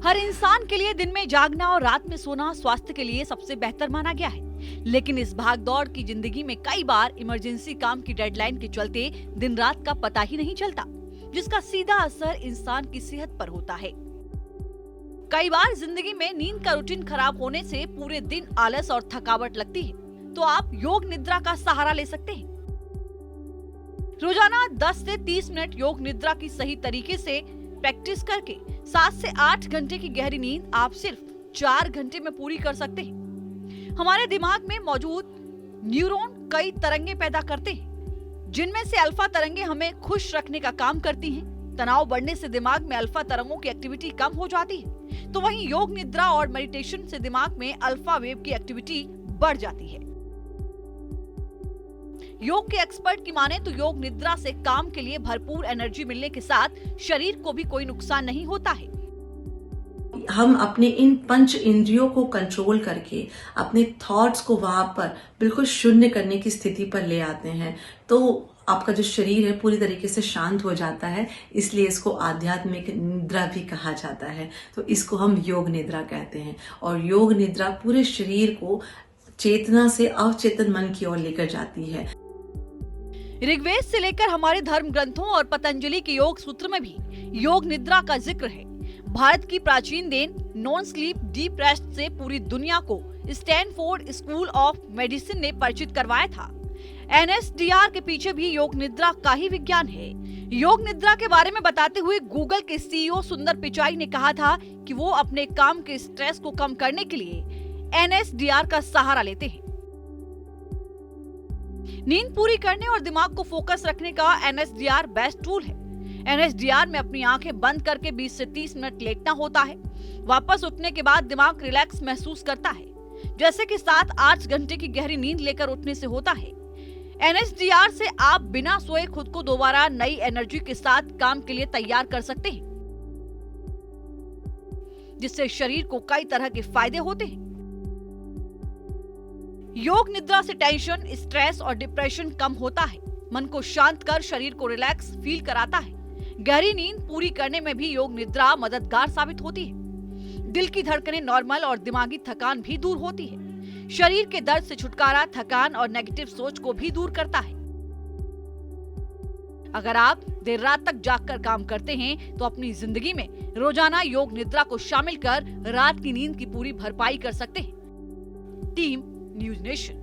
हर इंसान के लिए दिन में जागना और रात में सोना स्वास्थ्य के लिए सबसे बेहतर माना गया है, लेकिन इस भागदौड़ की जिंदगी में कई बार इमरजेंसी काम की डेडलाइन के चलते दिन रात का पता ही नहीं चलता, जिसका सीधा असर इंसान की सेहत पर होता है। कई बार जिंदगी में नींद का रूटीन खराब होने से पूरे दिन आलस और थकावट लगती है, तो आप योग निद्रा का सहारा ले सकते हैं। रोजाना 10 से 30 मिनट योग निद्रा की सही तरीके से प्रैक्टिस करके 7 से 8 घंटे की गहरी नींद आप सिर्फ 4 घंटे में पूरी कर सकते हैं। हमारे दिमाग में मौजूद न्यूरॉन कई तरंगे पैदा करते हैं, जिनमें से अल्फा तरंगे हमें खुश रखने का काम करती हैं। तनाव बढ़ने से दिमाग में अल्फा तरंगों की एक्टिविटी कम हो जाती है, तो वहीं योग निद्रा और मेडिटेशन से दिमाग में अल्फा वेव की एक्टिविटी बढ़ जाती है। योग के एक्सपर्ट की माने तो योग निद्रा से काम के लिए भरपूर एनर्जी मिलने के साथ शरीर को भी कोई नुकसान नहीं होता है। हम अपने इन पंच इंद्रियों को कंट्रोल करके अपने थॉट्स को वहां पर बिल्कुल शून्य करने की स्थिति पर ले आते हैं, तो आपका जो शरीर है पूरी तरीके से शांत हो जाता है। इसलिए इसको आध्यात्मिक निद्रा भी कहा जाता है। तो इसको हम योग निद्रा कहते हैं। और योग निद्रा पूरे शरीर को चेतना से अवचेतन मन की ओर लेकर जाती है। ऋग्वेद से लेकर हमारे धर्म ग्रंथों और पतंजलि के योग सूत्र में भी योग निद्रा का जिक्र है। भारत की प्राचीन देन नॉन स्लीप डीप रेस्ट से पूरी दुनिया को स्टैनफोर्ड स्कूल ऑफ मेडिसिन ने परिचित करवाया था। NSDR के पीछे भी योग निद्रा का ही विज्ञान है। योग निद्रा के बारे में बताते हुए गूगल के CEO सुंदर पिचाई ने कहा था कि वो अपने काम के स्ट्रेस को कम करने के लिए NSDR का सहारा लेते हैं। नींद पूरी करने और दिमाग को फोकस रखने का NSDR बेस्ट टूल है। NSDR में अपनी आंखें बंद करके 20 से 30 मिनट लेटना होता है। वापस उठने के बाद दिमाग रिलैक्स महसूस करता है, जैसे कि 7-8 घंटे की गहरी नींद लेकर उठने से होता है। NSDR से आप बिना सोए खुद को दोबारा नई एनर्जी के साथ काम के लिए तैयार कर सकते हैं, जिससे शरीर को कई तरह के फायदे होते हैं। योग निद्रा से टेंशन, स्ट्रेस और डिप्रेशन कम होता है। मन को शांत कर शरीर को रिलैक्स फील कराता है। गहरी नींद पूरी करने में भी योग निद्रा मददगार साबित होती है। दिल की धड़कनें नॉर्मल और दिमागी थकान भी दूर होती है। शरीर के दर्द से छुटकारा, थकान और नेगेटिव सोच को भी दूर करता है। अगर आप देर रात तक जागकर काम करते हैं, तो अपनी जिंदगी में रोजाना योग निद्रा को शामिल कर रात की नींद की पूरी भरपाई कर सकते हैं। Team news nation.